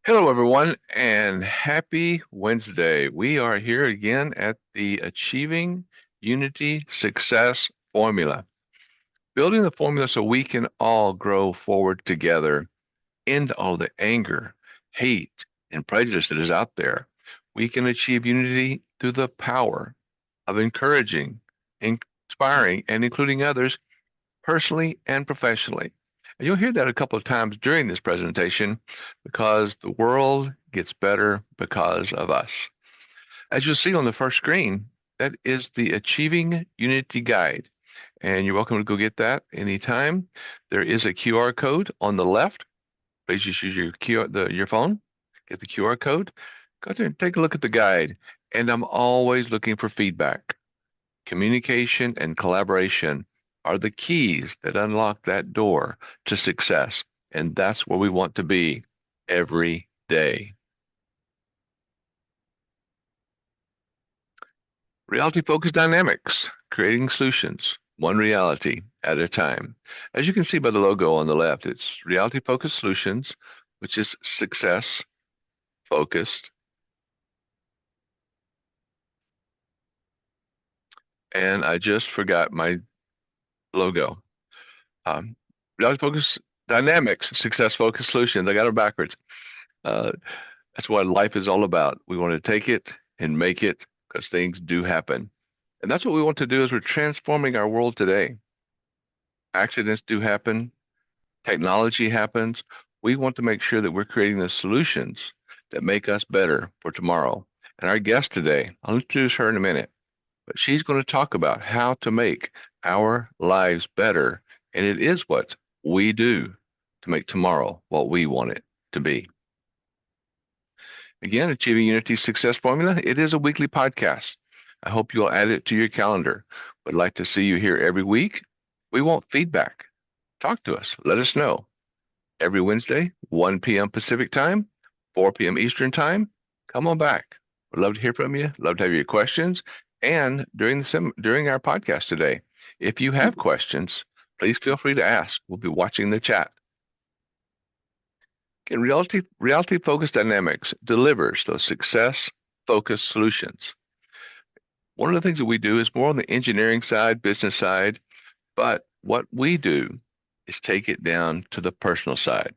Hello, everyone, and happy Wednesday. We are here again at the Achieving Unity Success Formula, building the formula so we can all grow forward together into all the anger, hate, and prejudice that is out there. We can achieve unity through the power of encouraging, inspiring, and including others personally and professionally. And you'll hear that a couple of times during this presentation because the world gets better because of us. As you'll see on the first screen, that is the Achieving Unity Guide. And you're welcome to go get that anytime. There is a QR code on the left. Please just use your phone, get the QR code, go there and take a look at the guide. And I'm always looking for feedback. Communication and collaboration are the keys that unlock that door to success. And that's where we want to be every day. Reality focused dynamics, creating solutions, one reality at a time. As you can see by the logo on the left, it's reality focused solutions, which is success focused. And I just forgot my logo. Um, Reality focused dynamics, success focused solutions. I got it backwards. Uh, That's what life is all about. We want to take it and make it because things do happen. And that's what we want to do as we're transforming our world today. Accidents do happen, technology happens. We want to make sure that we're creating the solutions that make us better for tomorrow. And our guest today, I'll introduce her in a minute, but she's going to talk about how to make our lives better. And it is what we do to make tomorrow what we want it to be. Again, Achieving Unity Success Formula, it is a weekly podcast. I hope you'll add it to your calendar. Would like to see you here every week. We want feedback. Talk to us. Let us know. Every Wednesday, 1 p.m. Pacific time, 4 p.m. Eastern time. Come on back. We'd love to hear from you. Love to have your questions. And during our podcast today, if you have questions, please feel free to ask. We'll be watching the chat. In reality focused dynamics delivers those success focused solutions. One of the things that we do is more on the engineering side, business side, but what we do is take it down to the personal side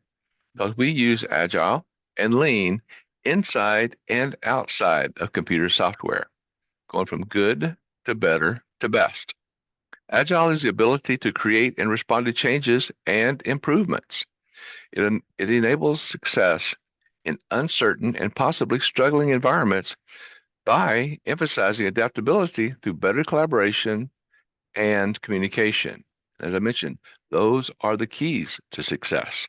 because we use agile and lean inside and outside of computer software, going from good to better to best. Agile is the ability to create and respond to changes and improvements. It enables success in uncertain and possibly struggling environments by emphasizing adaptability through better collaboration and communication. As I mentioned, those are the keys to success.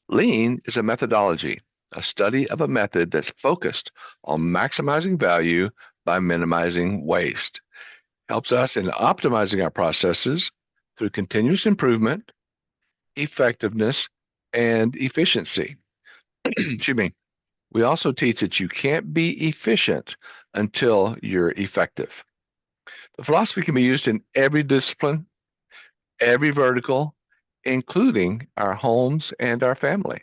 Lean is a methodology, a study of a method that's focused on maximizing value by minimizing waste. Helps us in optimizing our processes through continuous improvement, effectiveness, and efficiency. Excuse me. We also teach that you can't be efficient until you're effective. The philosophy can be used in every discipline, every vertical, including our homes and our family.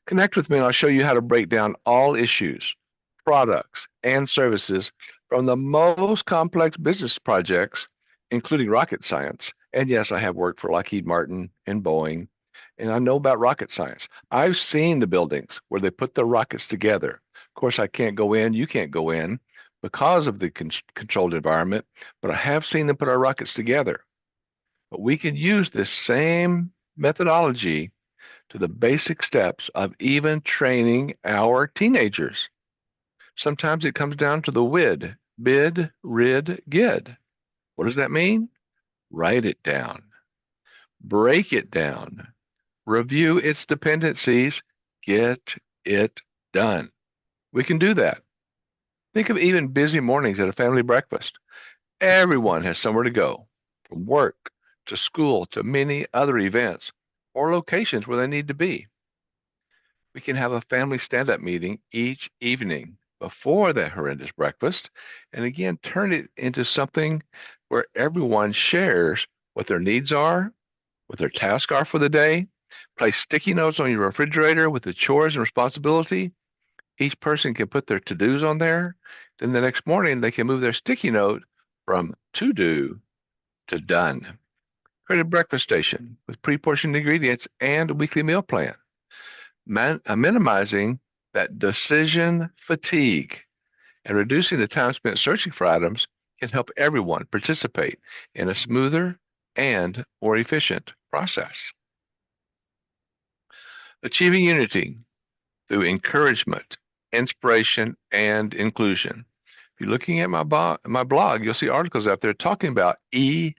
Connect with me and I'll show you how to break down all issues, products, and services from the most complex business projects, including rocket science. And yes, I have worked for Lockheed Martin and Boeing, and I know about rocket science. I've seen the buildings where they put the rockets together. Of course, I can't go in, you can't go in because of the controlled environment, but I have seen them put our rockets together. But we can use this same methodology to the basic steps of even training our teenagers. Sometimes it comes down to the WID, bid, rid, gid. What does that mean? Write it down, break it down, review its dependencies, get it done. We can do that. Think of even busy mornings at a family breakfast. Everyone has somewhere to go, from work to school to many other events or locations where they need to be. We can have a family stand up meeting each evening before that horrendous breakfast, and again, turn it into something where everyone shares what their needs are, what their tasks are for the day, Place sticky notes on your refrigerator with the chores and responsibility. Each person can put their to-dos on there. Then the next morning, they can move their sticky note from to do to done. Create a breakfast station with pre-portioned ingredients and a weekly meal plan. Minimizing that decision fatigue and reducing the time spent searching for items can help everyone participate in a smoother and more efficient process. Achieving unity through encouragement, inspiration, and inclusion. If you're looking at my blog, you'll see articles out there talking about EII,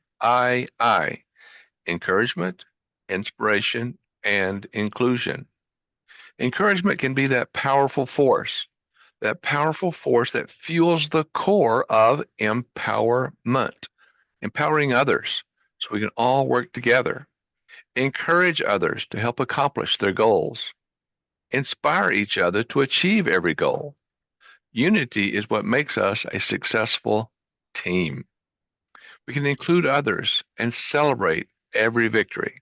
encouragement, inspiration, and inclusion. Encouragement can be that powerful force that fuels the core of empowerment, empowering others so we can all work together, encourage others to help accomplish their goals, inspire each other to achieve every goal. Unity is what makes us a successful team. We can include others and celebrate every victory,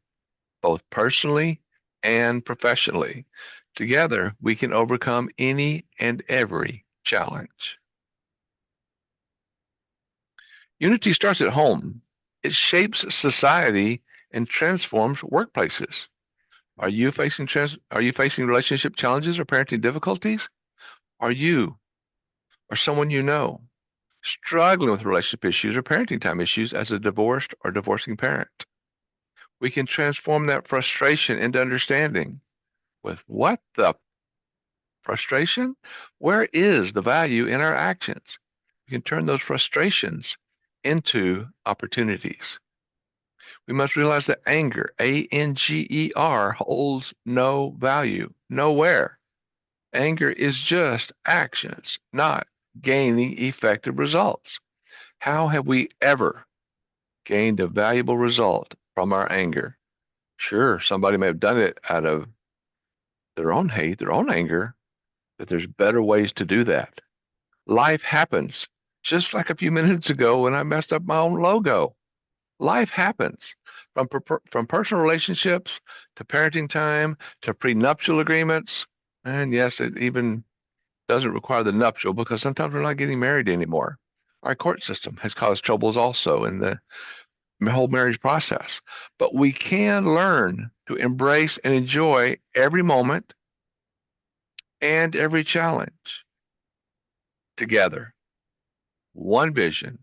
both personally and professionally. Together, we can overcome any and every challenge. Unity starts at home. It shapes society and transforms workplaces. Are you facing relationship challenges or parenting difficulties? Are you or someone you know struggling with relationship issues or parenting time issues as a divorced or divorcing parent? We can transform that frustration into understanding. With what the frustration? Where is the value in our actions? We can turn those frustrations into opportunities. We must realize that anger, ANGER, holds no value, nowhere. Anger is just actions, not gaining effective results. How have we ever gained a valuable result from our anger? Sure, somebody may have done it out of their own hate, their own anger, but there's better ways to do that. Life happens. Just like a few minutes ago when I messed up my own logo. Life happens from personal relationships to parenting time to prenuptial agreements. And yes, it even doesn't require the nuptial because sometimes we're not getting married anymore. Our court system has caused troubles also in the whole marriage process. But we can learn to embrace and enjoy every moment and every challenge together. One vision,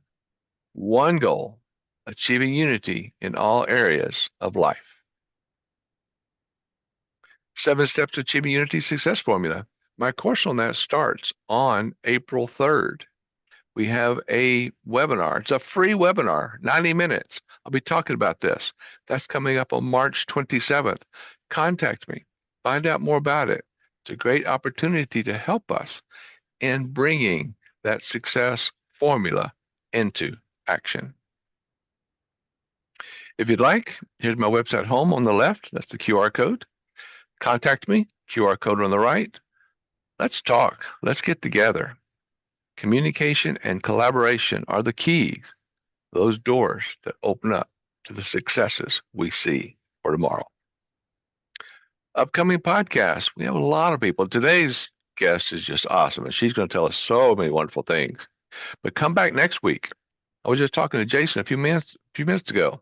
one goal, achieving unity in all areas of life. 7 Steps to Achieving Unity Success Formula. My course on that starts on April 3rd. We have a webinar. It's a free webinar, 90 minutes. I'll be talking about this. That's coming up on March 27th. Contact me. Find out more about it. It's a great opportunity to help us in bringing that success formula into action. If you'd like, here's my website home on the left. That's the QR code. Contact me, QR code on the right. Let's talk. Let's get together. Communication and collaboration are the keys, those doors that open up to the successes we see for tomorrow. Upcoming podcasts, we have a lot of people. Today's guest is just awesome, and she's going to tell us so many wonderful things. But come back next week. I was just talking to Jason a few minutes ago.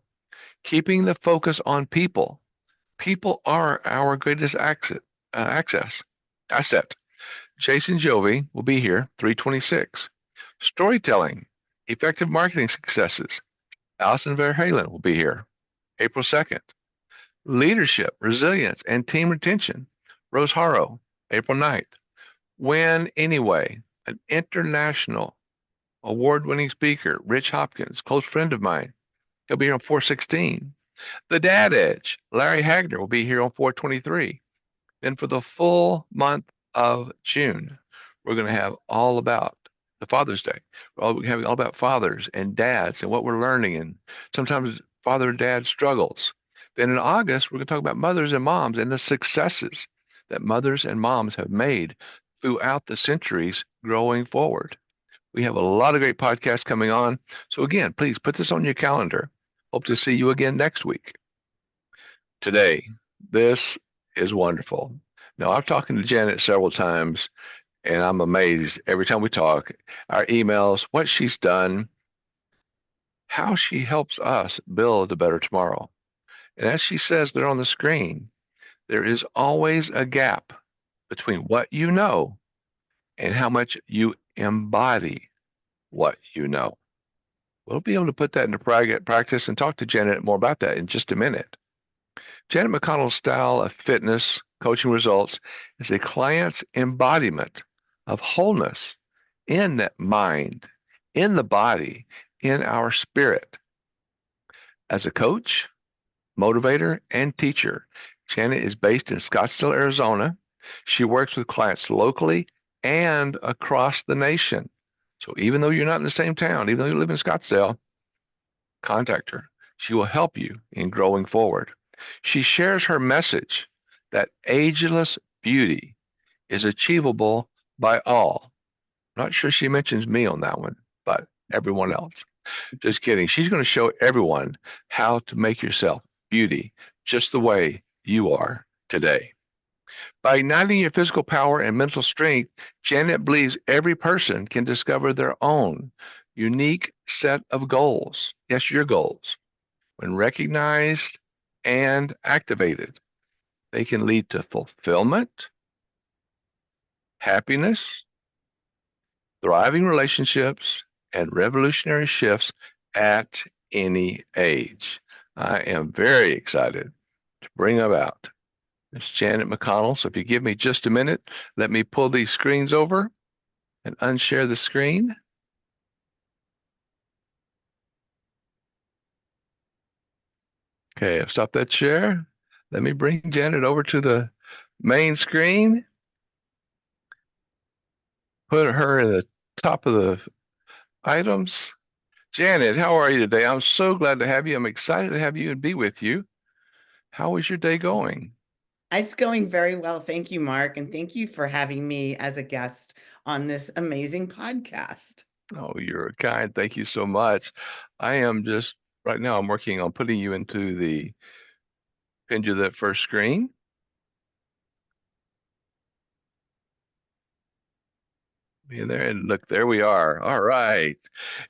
Keeping the focus on people. People are our greatest asset. Jason Jovi will be here, 326. Storytelling, effective marketing successes. Allison Verhalen will be here, April 2nd. Leadership, resilience, and team retention. Rose Haro, April 9th. Win Anyway, an international award-winning speaker, Rich Hopkins, close friend of mine. He'll be here on 416. The Dad Edge, Larry Hagner will be here on 423. Then for the full month of June, we're going to have all about the Father's Day. We're having all about fathers and dads and what we're learning and sometimes father and dad struggles. Then in August, we're going to talk about mothers and moms and the successes that mothers and moms have made throughout the centuries growing forward. We have a lot of great podcasts coming on. So again, please put this on your calendar. Hope to see you again next week. Today, This is wonderful. Now, I've talked to Janet several times, and I'm amazed every time we talk, our emails, what she's done, how she helps us build a better tomorrow. And as she says there on the screen, there is always a gap between what you know and how much you embody what you know. We'll be able to put that into practice and talk to Janet more about that in just a minute. Janet McConnell's style of fitness coaching results is a client's embodiment of wholeness in that mind, in the body, in our spirit. As a coach, motivator, and teacher, Janet is based in Scottsdale, Arizona. She works with clients locally and across the nation. So even though you're not in the same town, even though you live in Scottsdale, contact her. She will help you in growing forward. She shares her message that ageless beauty is achievable by all. Not sure she mentions me on that one, but everyone else. Just kidding. She's going to show everyone how to make yourself beauty just the way you are today. By igniting your physical power and mental strength, Janet believes every person can discover their own unique set of goals. Yes, your goals. When recognized and activated, they can lead to fulfillment, happiness, thriving relationships, and revolutionary shifts at any age. I am very excited to bring about Miss Janet McConnell. So if you give me just a minute, let me pull these screens over and unshare the screen. Okay, I've stopped that share. Let me bring Janet over to the main screen, put her in the top of the items. Janet, how are you today? I'm so glad to have you. I'm excited to have you and be with you. How is your day going? It's going very well. Thank you, Mark. And thank you for having me as a guest on this amazing podcast. Oh, you're kind. Thank you so much. I am just right now, I'm working on putting you into the pinned you that first screen. Be there and look, there we are. All right.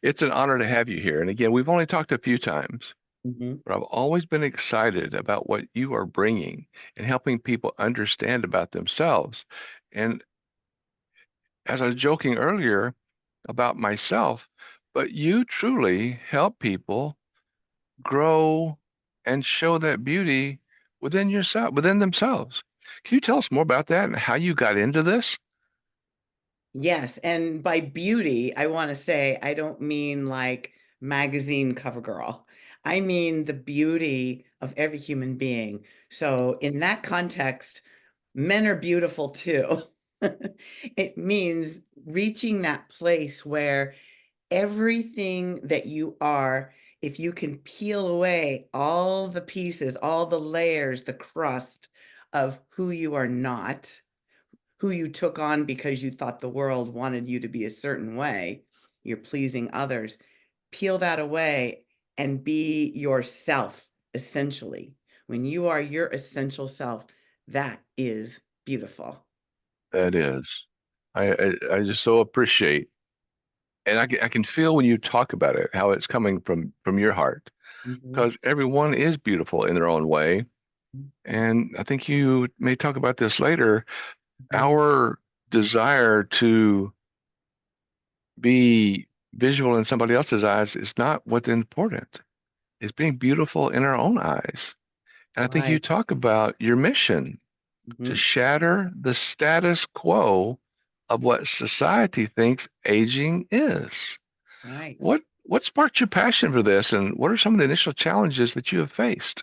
It's an honor to have you here. And again, we've only talked a few times, Mhm. but I've always been excited about what you are bringing and helping people understand about themselves. And as I was joking earlier about myself, but you truly help people grow and show that beauty within yourself, within themselves. Can you tell us more about that and how you got into this? Yes. And by beauty, I want to say I don't mean like magazine cover girl. I mean the beauty of every human being. So, in that context, men are beautiful too. It means reaching that place where everything that you are, if you can peel away all the pieces, all the layers, the crust of who you are not, who you took on because you thought the world wanted you to be a certain way, you're pleasing others, peel that away and be yourself, essentially. When you are your essential self, that is beautiful. That is. I just so appreciate, and I can feel when you talk about it how it's coming from your heart, Mhm. because everyone is beautiful in their own way. And I think you may talk about this later. Mhm. Our desire to be visual in somebody else's eyes is not what's important. It's being beautiful in our own eyes. And I think you Right. talk about your mission to Mhm. shatter the status quo of what society thinks aging is. Right. What sparked your passion for this, and what are some of the initial challenges that you have faced?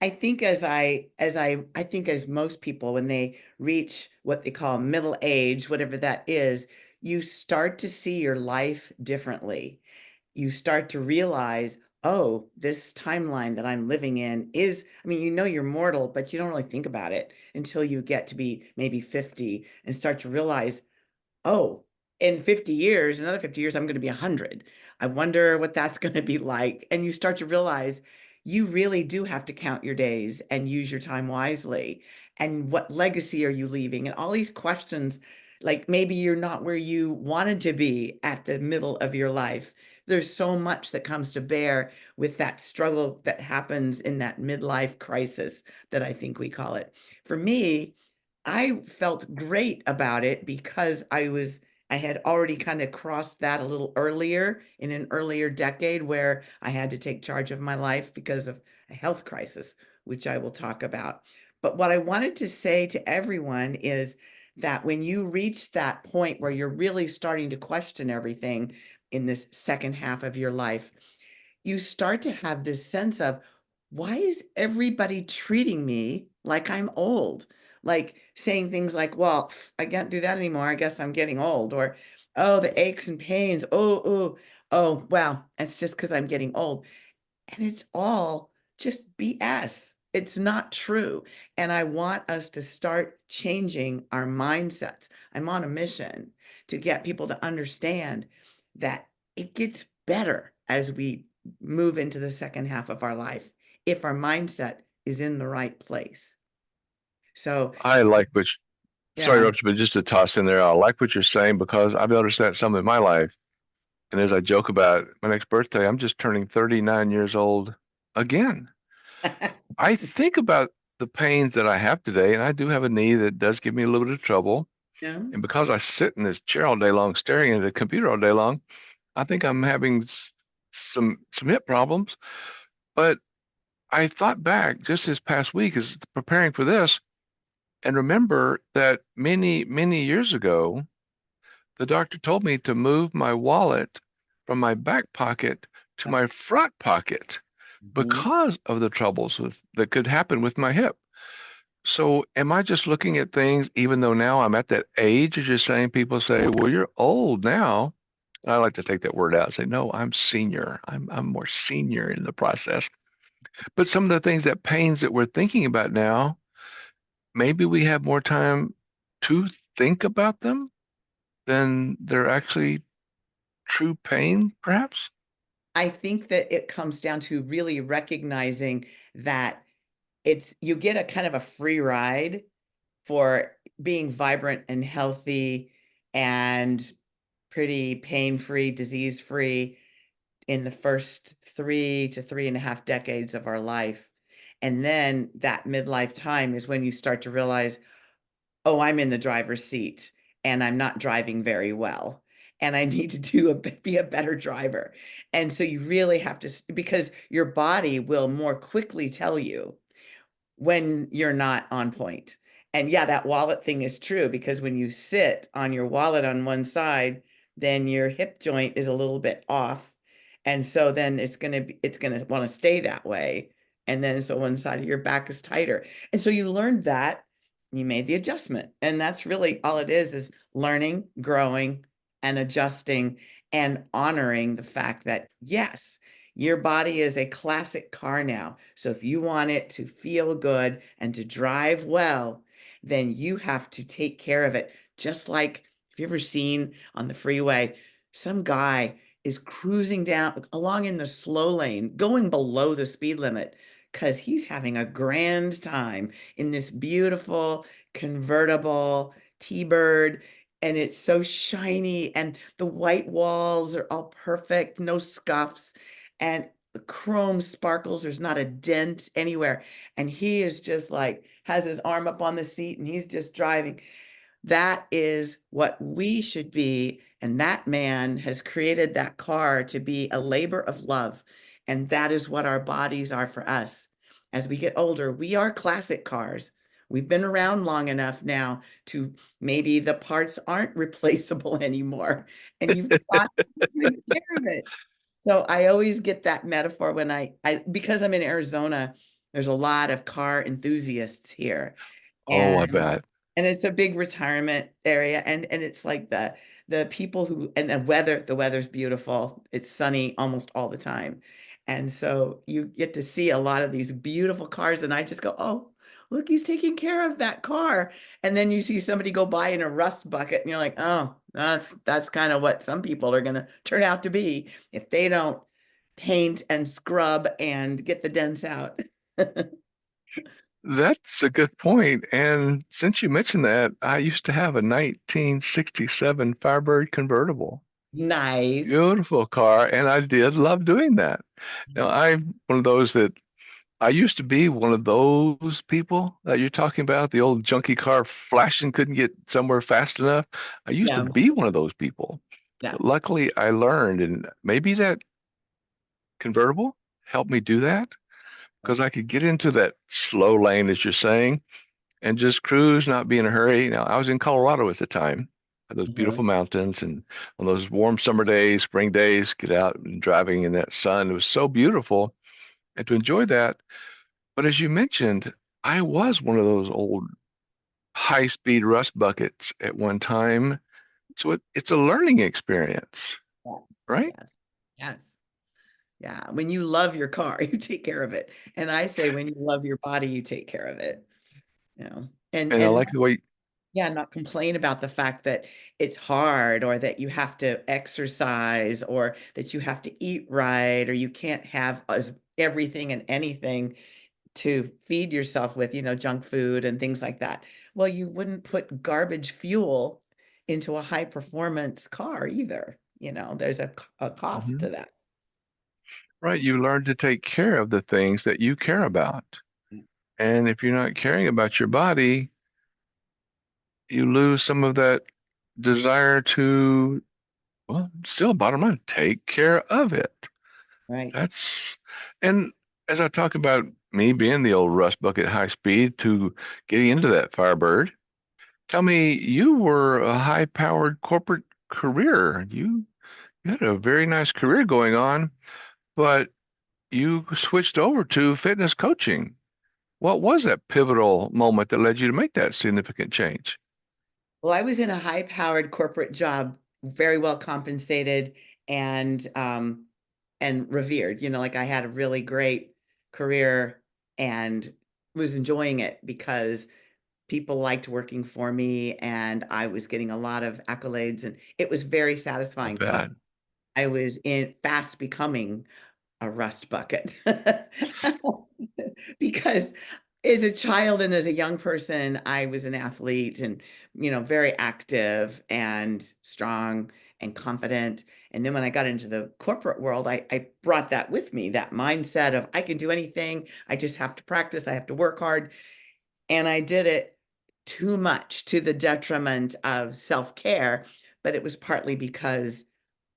I think as I think as most people when they reach what they call middle age, whatever that is, you start to see your life differently. You start to realize, oh, this timeline that I'm living in is, I mean, you know you're mortal, but you don't really think about it until you get to be maybe 50 and start to realize, oh, in 50 years, another 50 years, I'm going to be 100. I wonder what that's going to be like. And you start to realize you really do have to count your days and use your time wisely. And what legacy are you leaving? And all these questions, like maybe you're not where you wanted to be at the middle of your life. There's so much that comes to bear with that struggle that happens in that midlife crisis that I think we call it. For me, I felt great about it because I had already kind of crossed that a little earlier in an earlier decade where I had to take charge of my life because of a health crisis, which I will talk about. But what I wanted to say to everyone is that when you reach that point where you're really starting to question everything in this second half of your life, you start to have this sense of, why is everybody treating me like I'm old? Like saying things like, well, I can't do that anymore. I guess I'm getting old. Or, oh, the aches and pains. Oh, well, it's just because I'm getting old. And it's all just BS. It's not true. And I want us to start changing our mindsets. I'm on a mission to get people to understand that it gets better as we move into the second half of our life if our mindset is in the right place. So, I like what, sorry to yeah. interrupt you, but just to toss in there, I like what you're saying because I've noticed that some in my life. And as I joke about my next birthday, I'm just turning 39 years old again. I think about the pains that I have today, and I do have a knee that does give me a little bit of trouble. Yeah. And because I sit in this chair all day long, staring at the computer all day long, I think I'm having some hip problems. But I thought back just this past week as preparing for this, and remember that many years ago, the doctor told me to move my wallet from my back pocket to my front pocket Mhm. because of the troubles that could happen with my hip. So am I just looking at things, even though now I'm at that age, as you're saying, people say, well, you're old now. And I like to take that word out and say, no, I'm senior. I'm more senior in the process. But some of the things that pains that we're thinking about now, maybe we have more time to think about them than they're actually true pain, perhaps. I think that it comes down to really recognizing that you get a kind of a free ride for being vibrant and healthy and pretty pain-free, disease-free in the first 3 to 3.5 decades of our life. And then that midlife time is when you start to realize, oh, I'm in the driver's seat and I'm not driving very well. And I need to be a better driver. And so you really have to, because your body will more quickly tell you when you're not on point. And yeah, that wallet thing is true because when you sit on your wallet on one side, then your hip joint is a little bit off. And so then it's gonna want to stay that way. And then so one side of your back is tighter. And so you learned that, you made the adjustment. And that's really all it is learning, growing, and adjusting and honoring the fact that yes, your body is a classic car now. So if you want it to feel good and to drive well, then you have to take care of it. Just like, have you ever seen on the freeway, some guy is cruising down along in the slow lane, going below the speed limit because he's having a grand time in this beautiful convertible T-Bird, and it's so shiny and the white walls are all perfect, no scuffs, and the chrome sparkles. There's not a dent anywhere. And he is just like, has his arm up on the seat and he's just driving. That is what we should be. And that man has created that car to be a labor of love. And that is what our bodies are for us. As we get older, we are classic cars. We've been around long enough now to maybe the parts aren't replaceable anymore. And you've got to take good care of it. So I always get that metaphor when I because I'm in Arizona, there's a lot of car enthusiasts here. Oh, I And bet. and it's a big retirement area and it's like the people who and the weather's beautiful. It's sunny almost all the time. And so you get to see a lot of these beautiful cars and I just go, "Oh, look, he's taking care of that car." And then you see somebody go by in a rust bucket and you're like, "Oh, that's kind of what some people are going to turn out to be if they don't paint and scrub and get the dents out. That's a good point. And since you mentioned that, I used to have a 1967 Firebird convertible. Nice. Beautiful car, and I did love doing that. Now, I'm one of those that I used to be one of those people that you're talking about, the old junky car flashing, couldn't get somewhere fast enough. I used to Yeah. be one of those people. Yeah. But luckily, I learned, and maybe that convertible helped me do that because I could get into that slow lane, as you're saying, and just cruise, not be in a hurry. Now, I was in Colorado at the time, had those beautiful Mhm. mountains, and on those warm summer days, spring days, get out and driving in that sun. It was so beautiful, and to enjoy that. But as you mentioned, I was one of those old high-speed rust buckets at one time. So it's a learning experience, Yes. right? Yes. Yes. Yeah. When you love your car, you take care of it. And I say when you love your body, you take care of it. You know. And I And like the way, yeah, not complain about the fact that it's hard or that you have to exercise or that you have to eat right or you can't have everything and anything to feed yourself with, junk food and things like that. Well, you wouldn't put garbage fuel into a high performance car either. There's a cost Mhm. to that. Right, you learn to take care of the things that you care about. And if you're not caring about your body, you lose some of that desire to, well, still bottom line, take care of it. Right. That's, and as I talk about me being the old rust bucket high speed to getting into that Firebird, tell me you were a high powered corporate career. You had a very nice career going on, but you switched over to fitness coaching. What was that pivotal moment that led you to make that significant change? Well, I was in a high-powered corporate job, very well compensated and revered. Like I had a really great career and was enjoying it because people liked working for me and I was getting a lot of accolades and it was very I satisfying. But bet. I was in fast becoming a rust bucket because as a child and as a young person, I was an athlete and, very active and strong and confident. And then when I got into the corporate world, I brought that with me, that mindset of I can do anything. I just have to practice. I have to work hard. And I did it too much to the detriment of self-care. But it was partly because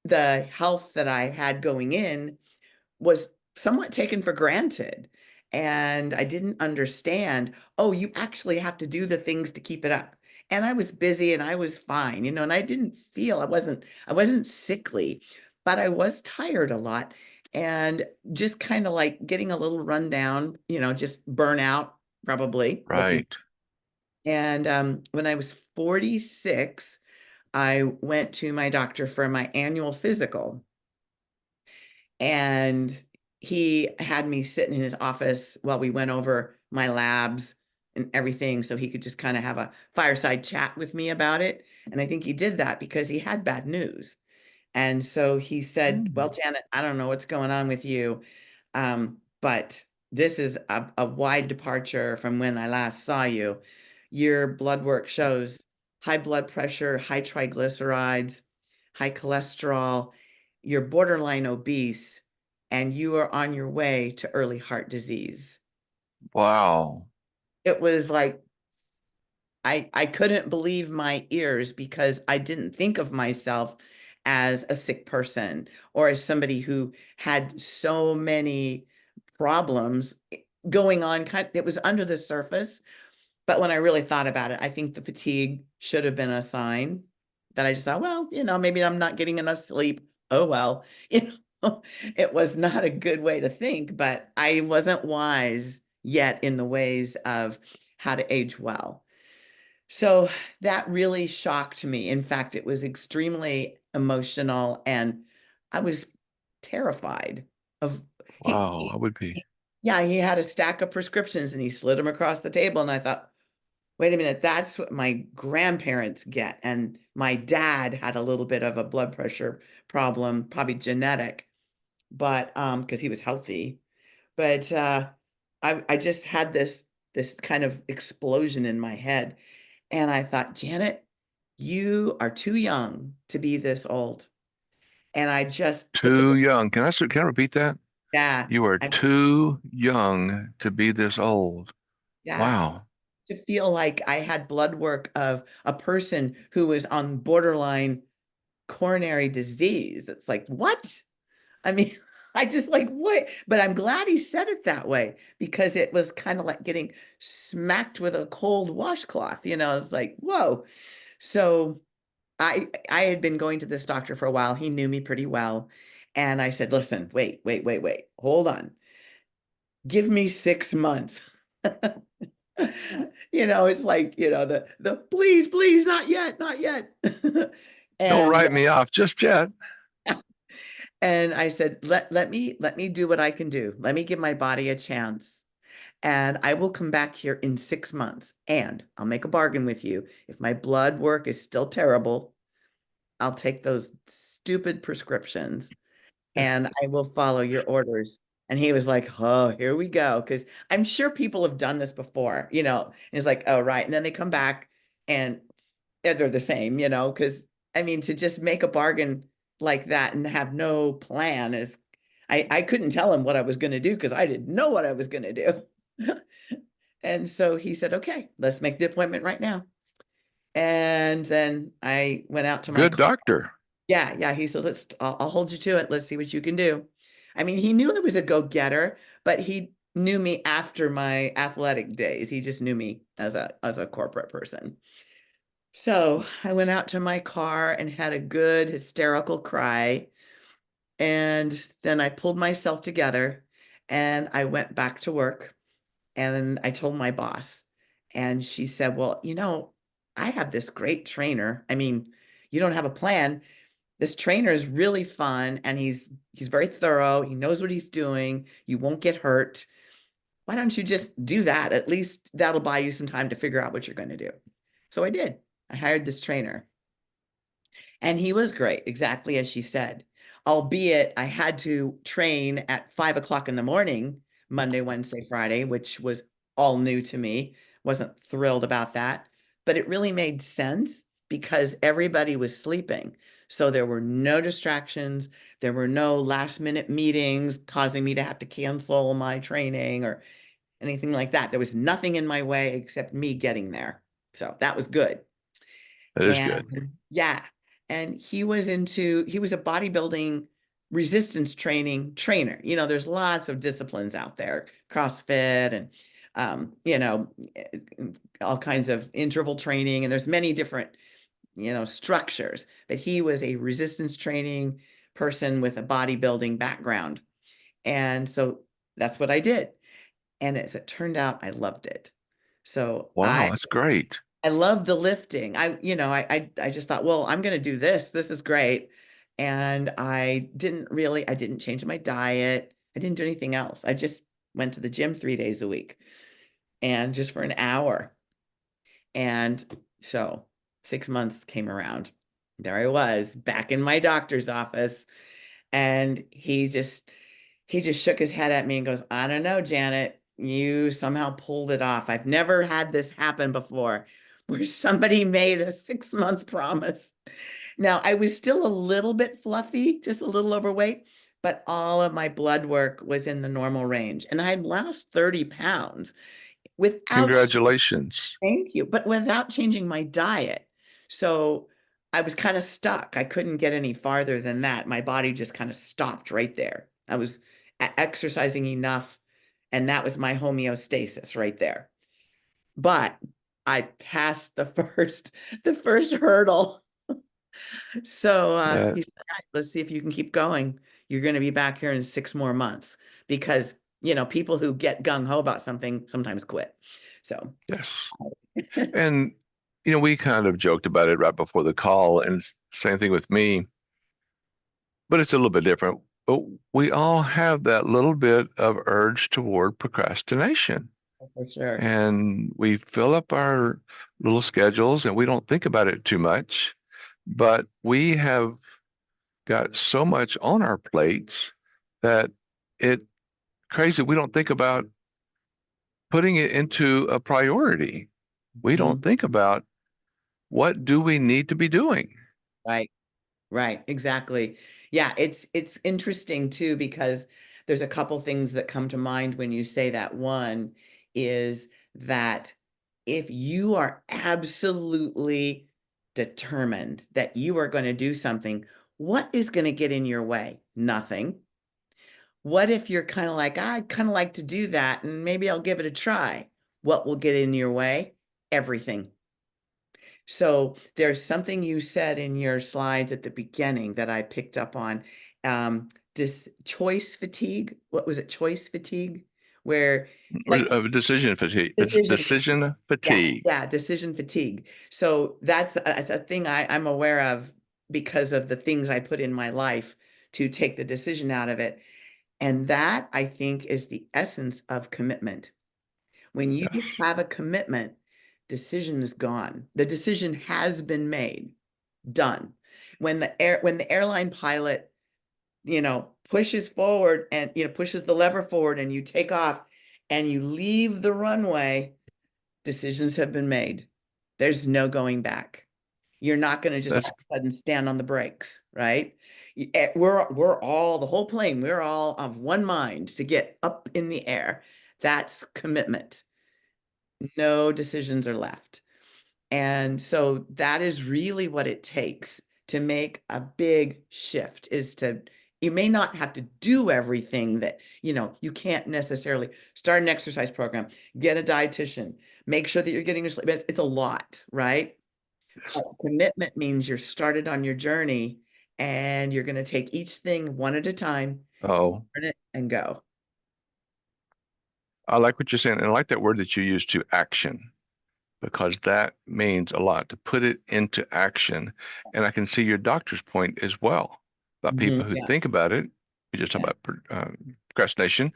the health that I had going in was somewhat taken for granted. And I didn't understand, oh, you actually have to do the things to keep it up. And I was busy and I was fine, and I didn't feel I wasn't sickly, but I was tired a lot and just kind of like getting a little run down, just burnout, probably looking. Right. And when I was 46, I went to my doctor for my annual physical. And he had me sitting in his office while we went over my labs and everything so he could just kind of have a fireside chat with me about it. And I think he did that because he had bad news. And so he said, well, Mm. Janet, I don't know what's going on with you, but this is a wide departure from when I last saw you. Your blood work shows high blood pressure, high triglycerides, high cholesterol, you're borderline obese, and you are on your way to early heart disease. Wow. It was like I couldn't believe my ears because I didn't think of myself as a sick person or as somebody who had so many problems going on. It was under the surface, but when I really thought about it, I think the fatigue should have been a sign that I just thought, well, maybe I'm not getting enough sleep. Oh well, it was not a good way to think, but I wasn't wise yet in the ways of how to age well. So that really shocked me. In fact, it was extremely emotional and I was terrified of Wow. I would be. yeah, he had a stack of prescriptions and he slid them across the table and I thought, wait a minute, that's what my grandparents get. And my dad had a little bit of a blood pressure problem, probably genetic. but because he was healthy. But I just had this kind of explosion in my head, and I thought, Janet, you are too young to be this old. And I just put the Too young. Can I repeat that? yeah, You are I too young to be this old. yeah, Wow. to feel like I had blood work of a person who was on borderline coronary disease. It's like, what? I mean, I just like, what? But I'm glad he said it that way because it was kind of like getting smacked with a cold washcloth. It's like, whoa. So I had been going to this doctor for a while. He knew me pretty well. And I said, listen, wait, hold on. Give me 6 months. It's like, the please, not yet, not yet. Don't And write me off just yet. and I said, let me do what I can do. Let me give my body a chance. And I will come back here in 6 months. And I'll make a bargain with you. If my blood work is still terrible, I'll take those stupid prescriptions and I will follow your orders. And he was like, oh, here we go. Because I'm sure people have done this before, And it's like, oh, right. And then they come back and they're the same, because I mean, to just make a bargain like that and have no plan is, I couldn't tell him what I was going to do because I didn't know what I was going to do. And so he said, okay, let's make the appointment right now. And then I went out to my Good car. doctor. Yeah. He said, I'll hold you to it. Let's see what you can do. I mean, he knew I was a go-getter, but he knew me after my athletic days. He just knew me as a corporate person. So I went out to my car and had a good hysterical cry. And then I pulled myself together and I went back to work and I told my boss. And she said, well, I have this great trainer. I mean, you don't have a plan. This trainer is really fun and he's very thorough. He knows what he's doing. You won't get hurt. Why don't you just do that? At least that'll buy you some time to figure out what you're going to do. So I did. I hired this trainer and he was great, exactly as she said. Albeit I had to train at 5 o'clock in the morning, Monday, Wednesday, Friday, which was all new to me. Wasn't thrilled about that, but it really made sense because everybody was sleeping. So there were no distractions. There were no last minute meetings causing me to have to cancel my training or anything like that. There was nothing in my way except me getting there. So that was good. That is And good. yeah, and he was a bodybuilding resistance training trainer. There's lots of disciplines out there, CrossFit and all kinds of interval training, and there's many different, structures. But he was a resistance training person with a bodybuilding background. And so that's what I did. And as it turned out, I loved it. So Wow, that's great. I love the lifting. I just thought, well, I'm going to do this. This is great. And I didn't change my diet. I didn't do anything else. I just went to the gym 3 days a week and just for an hour. And so 6 months came around. There I was back in my doctor's office. And he just shook his head at me and goes, I don't know, Janet, you somehow pulled it off. I've never had this happen before where somebody made a 6 month promise. Now, I was still a little bit fluffy, just a little overweight, but all of my blood work was in the normal range. And I had lost 30 pounds without, Congratulations. thank you, but without changing my diet. So I was kind of stuck. I couldn't get any farther than that. My body just kind of stopped right there. I was exercising enough, and that was my homeostasis right there. But I passed the first hurdle. So That he said, "All right, let's see if you can keep going. You're going to be back here in 6 more months because people who get gung ho about something sometimes quit." So yes. And we kind of joked about it right before the call, and same thing with me, but it's a little bit different. But we all have that little bit of urge toward procrastination. for sure. And we fill up our little schedules and we don't think about it too much, but we have got so much on our plates that it crazy. We don't think about putting it into a priority. We don't Mhm. think about what do we need to be doing. Right. Right, exactly. Yeah, it's interesting too because there's a couple things that come to mind when you say that. One is that if you are absolutely determined that you are going to do something, what is going to get in your way? Nothing. What if you're kind of like, I'd kind of like to do that and maybe I'll give it a try? What will get in your way? Everything. So there's something you said in your slides at the beginning that I picked up on. This choice fatigue. What was it? Choice fatigue, where like Decision fatigue. It's decision. decision Yeah, fatigue. yeah, decision fatigue. So that's a thing I'm aware of because of the things I put in my life to take the decision out of it. And that I think is the essence of commitment. When you Yes. have a commitment, decision is gone. The decision has been made, done. When the airline pilot, pushes forward and pushes the lever forward and you take off and you leave the runway, decisions have been made. There's no going back. You're not going to just That's all of a sudden stand on the brakes, right? We're all the whole plane. We're all of one mind to get up in the air. That's commitment. No decisions are left. And so that is really what it takes to make a big shift is to, you may not have to do everything that, you can't necessarily start an exercise program, get a dietitian, make sure that you're getting your sleep. It's a lot, right? But commitment means you're started on your journey and you're going to take each thing one at a time, oh, learn it and go. I like what you're saying, and I like that word that you use to action because that means a lot to put it into action. And I can see your doctor's point as well about people who Yeah. think about it. We just talk Yeah. about procrastination,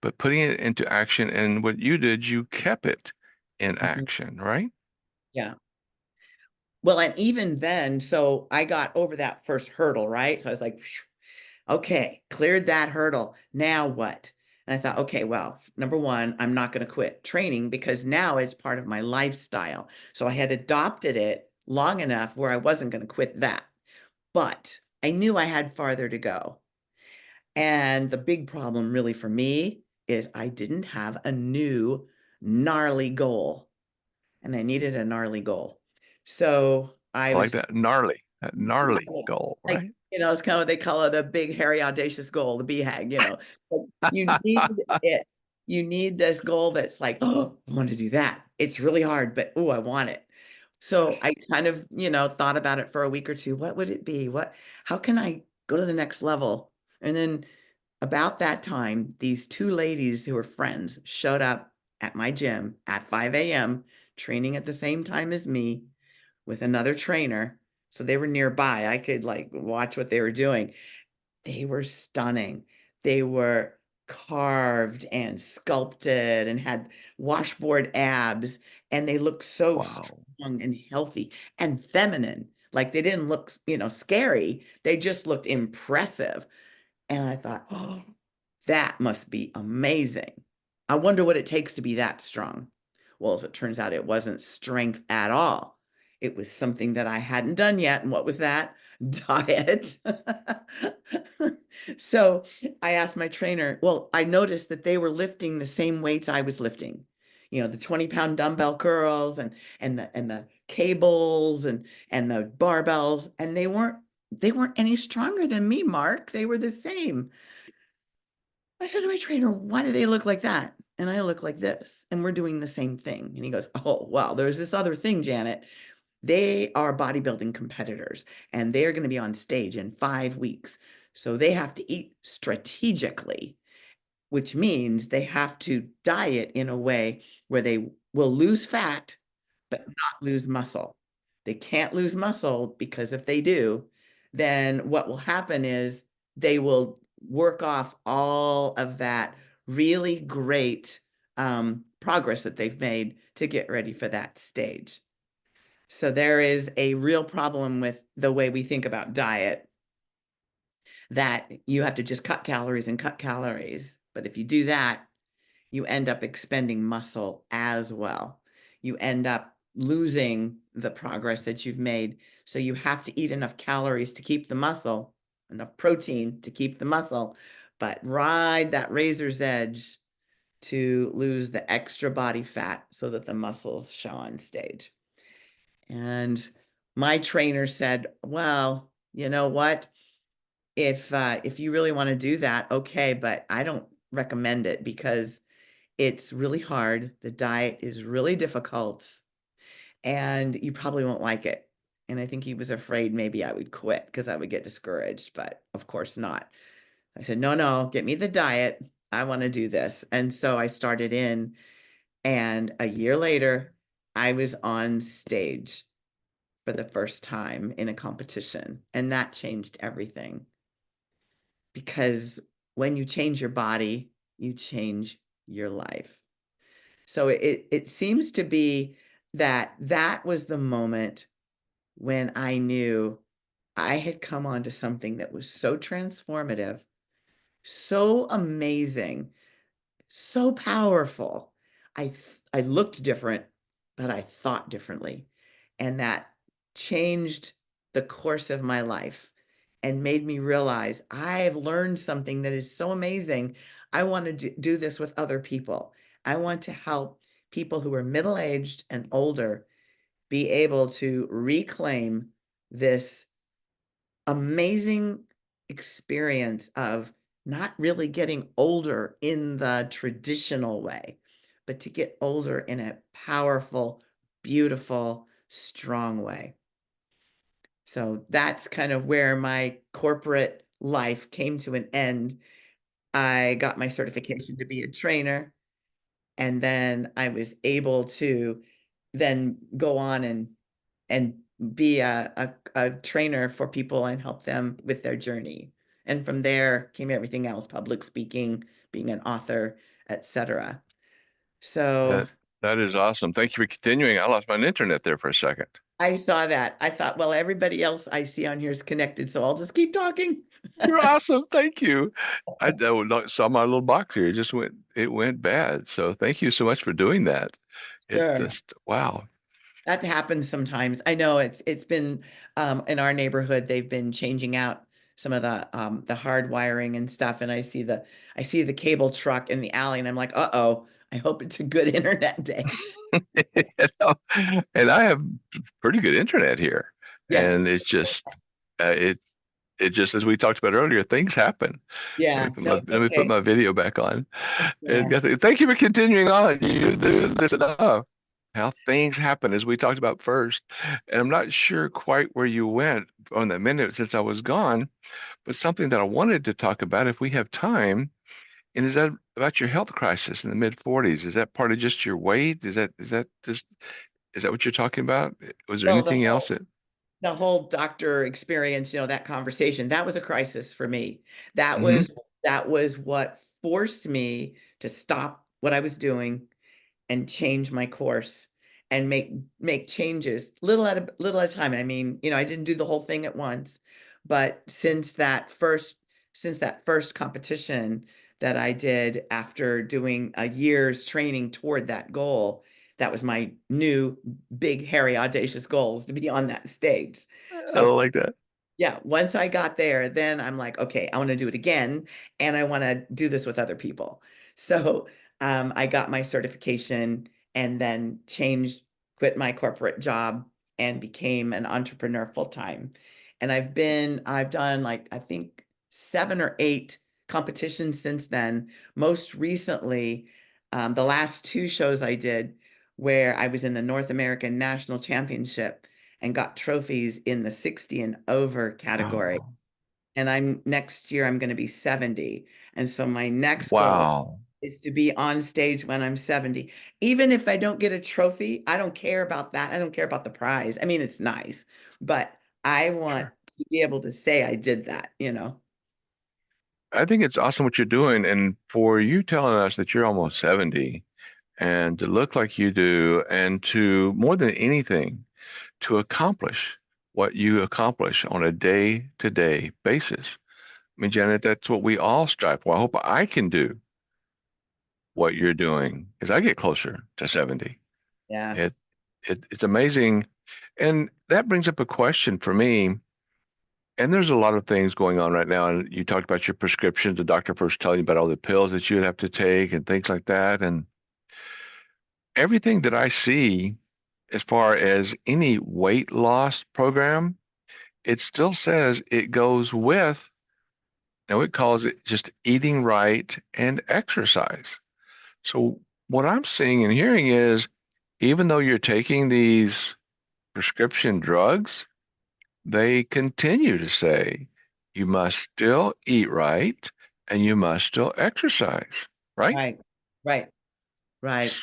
but putting it into action. And what you did, you kept it in Mhm. action, right? Yeah. Well, and even then, so I got over that first hurdle, right? So I was like, "Phew, okay, cleared that hurdle. Now what?" And I thought, okay, well, number one, I'm not going to quit training because now it's part of my lifestyle. So I had adopted it long enough where I wasn't going to quit that. But I knew I had farther to go. And the big problem really for me is I didn't have a new gnarly goal, and I needed a gnarly goal. So I I like was that gnarly goal, like, right? it's kind of what they call it, a big, hairy, audacious goal, the BHAG. Like, you need it. You need this goal that's like, oh, I want to do that. It's really hard, but oh, I want it. So Yes. I kind of, thought about it for a week or two. What would it be? How can I go to the next level? And then about that time, these two ladies who were friends showed up at my gym at 5 a.m., training at the same time as me with another trainer. So they were nearby. I could like watch what they were doing. They were stunning. They were carved and sculpted and had washboard abs, and they looked so Wow. strong and healthy and feminine. Like they didn't look, scary. They just looked impressive. And I thought, oh, that must be amazing. I wonder what it takes to be that strong. Well, as it turns out, it wasn't strength at all. It was something that I hadn't done yet. And what was that? Diet. So I asked my trainer, well, I noticed that they were lifting the same weights I was lifting. The 20-pound dumbbell curls and the cables and the barbells, and they weren't any stronger than me, Mark. They were the same. I said to my trainer, why do they look like that? And I look like this, and we're doing the same thing. And he goes, oh, well, there's this other thing, Janet. They are bodybuilding competitors, and they're going to be on stage in 5 weeks. So they have to eat strategically, which means they have to diet in a way where they will lose fat, but not lose muscle. They can't lose muscle because if they do, then what will happen is they will work off all of that really great progress that they've made to get ready for that stage. So there is a real problem with the way we think about diet. that you have to just cut calories and cut calories. But if you do that, you end up expending muscle as well. You end up losing the progress that you've made. So you have to eat enough calories to keep the muscle, enough protein to keep the muscle, but ride that razor's edge to lose the extra body fat so that the muscles show on stage. And my trainer said, well, you know what? If you really want to do that, okay, but I don't recommend it because it's really hard. The diet is really difficult and you probably won't like it. And I think he was afraid maybe I would quit because I would get discouraged, but of course not. I said, no, no, get me the diet. I want to do this. And so I started in, and a year later, I was on stage for the first time in a competition. And that changed everything because when you change your body, you change your life. So it seems to be that that was the moment when I knew I had come onto something that was so transformative, so amazing, so powerful. I looked different, but I thought differently. And that changed the course of my life and made me realize I've learned something that is so amazing. I want to do this with other people. I want to help people who are middle-aged and older be able to reclaim this amazing experience of not really getting older in the traditional way, but to get older in a powerful, beautiful, strong way. So that's kind of where my corporate life came to an end. I got my certification to be a trainer, and then I was able to then go on and be a trainer for people and help them with their journey. And from there came everything else, public speaking, being an author, etc. So That that is awesome. Thank you for continuing. I lost my internet there for a second. I saw that. I thought, well, everybody else I see on here is connected, so I'll just keep talking. You're awesome. Thank you. Saw my little box here. It went bad. So thank you so much for doing that. It Sure. just wow. That happens sometimes. I know it's been in our neighborhood, they've been changing out some of the hard wiring and stuff, and I see the cable truck in the alley, and I'm like, uh-oh, I hope it's a good internet day. You know, and I have pretty good internet here, Yeah, and it's just it it just as we talked about earlier, things happen. Let me yeah, put no, my it's let me put okay. my video back on. And Yeah, thank you for continuing on. You do this enough. How things happen as we talked about first, and I'm not sure quite where you went on the minute since I was gone, but something that I wanted to talk about if we have time. And is that about your health crisis in the mid 40s? Is that part of just your weight? Is that what you're talking about? Was there well, the anything else whole that? the whole doctor experience, that conversation, that was a crisis for me. That Hmm. was that was what forced me to stop what I was doing and change my course and make changes little at a time. I mean, I didn't do the whole thing at once, but since that first competition that I did after doing a year's training toward that goal, that was my new big hairy audacious goals to be on that stage. I So don't like that. yeah, once I got there, then I'm like, okay, I want to do it again, and I want to do this with other people. So I got my certification and then quit my corporate job and became an entrepreneur full time. And I've done like I think 7 or 8 competitions since then. Most recently, the last 2 shows I did, where I was in the North American National Championship and got trophies in the 60 and over category. Oh, And next year I'm going to be 70. And so my next goal wow. is to be on stage when I'm 70. Even if I don't get a trophy, I don't care about that. I don't care about the prize. I mean, it's nice, but I want Sure. to be able to say I did that. I think it's awesome what you're doing. And for you telling us that you're almost 70 and to look like you do, and to more than anything, to accomplish what you accomplish on a day-to-day basis. I mean, Janet, that's what we all strive for. I hope I can do what you're doing as I get closer to 70. Yeah. It, it's amazing. And that brings up a question for me. And there's a lot of things going on right now. And you talked about your prescriptions, the doctor first telling you about all the pills that you'd have to take and things like that. And everything that I see as far as any weight loss program, it still says it goes with, now it calls it just eating right and exercise. So what I'm seeing and hearing is even though you're taking these prescription drugs, they continue to say you must still eat right and you must still exercise, right? Right. Right. Right.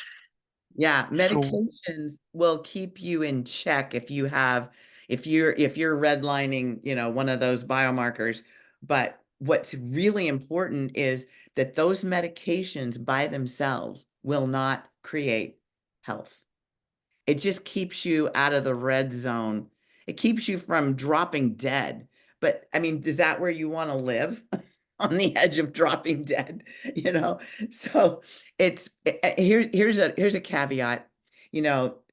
Yeah, So medications will keep you in check if you have if you're redlining, one of those biomarkers. But what's really important is that those medications by themselves will not create health. It just keeps you out of the red zone. It keeps you from dropping dead. But I mean, is that where you want to live? On the edge of dropping dead, you know? So it's here's a caveat.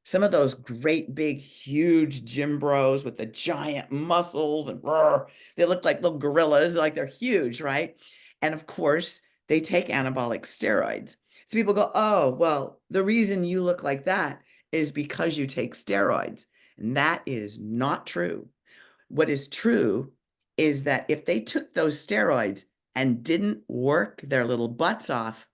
Some of those great big huge gym bros with the giant muscles and roar, they look like little gorillas, like they're huge, right? And of course, they take anabolic steroids. So people go, "Oh, well, the reason you look like that is because you take steroids." And that is not true. What is true is that if they took those steroids and didn't work their little butts off,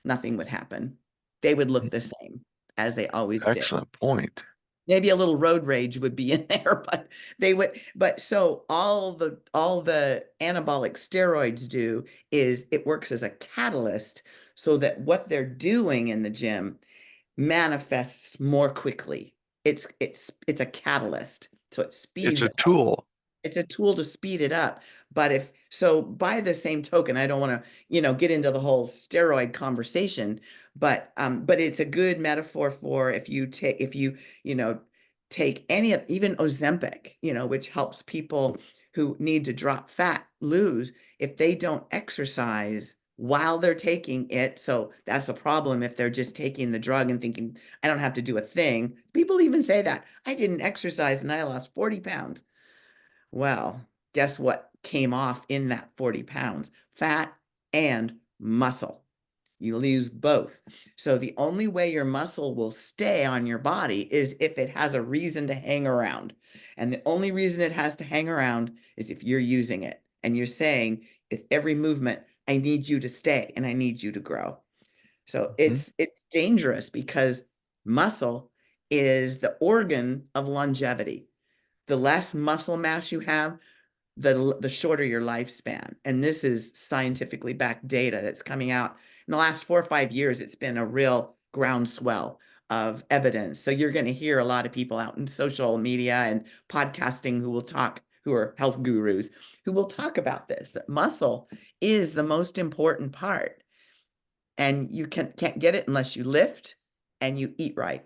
nothing would happen. They would look the same as they always did. excellent point. Maybe a little road rage would be in there, but they would, but so all the anabolic steroids do is it works as a catalyst so that what they're doing in the gym manifests more quickly. It's a catalyst. So it It's speeds a tool. it's a tool to speed it up. But if so, by the same token, I don't want to, get into the whole steroid conversation, but it's a good metaphor for if you take any of even Ozempic, which helps people who need to drop fat lose if they don't exercise while they're taking it. So that's a problem if they're just taking the drug and thinking, I don't have to do a thing. People even say that. I didn't exercise and I lost 40 pounds. Well, guess what came off in that 40 pounds? Fat and muscle. You lose both. So the only way your muscle will stay on your body is if it has a reason to hang around. And the only reason it has to hang around is if you're using it and you're saying, with every movement, I need you to stay and I need you to grow. So Mhm. it's dangerous because muscle is the organ of longevity. The less muscle mass you have, the shorter your lifespan. And this is scientifically backed data that's coming out in the last 4 or 5 years. It's been a real groundswell of evidence. So you're going to hear a lot of people out in social media and podcasting who are health gurus, who will talk about this, that muscle is the most important part. And you can't get it unless you lift and you eat right.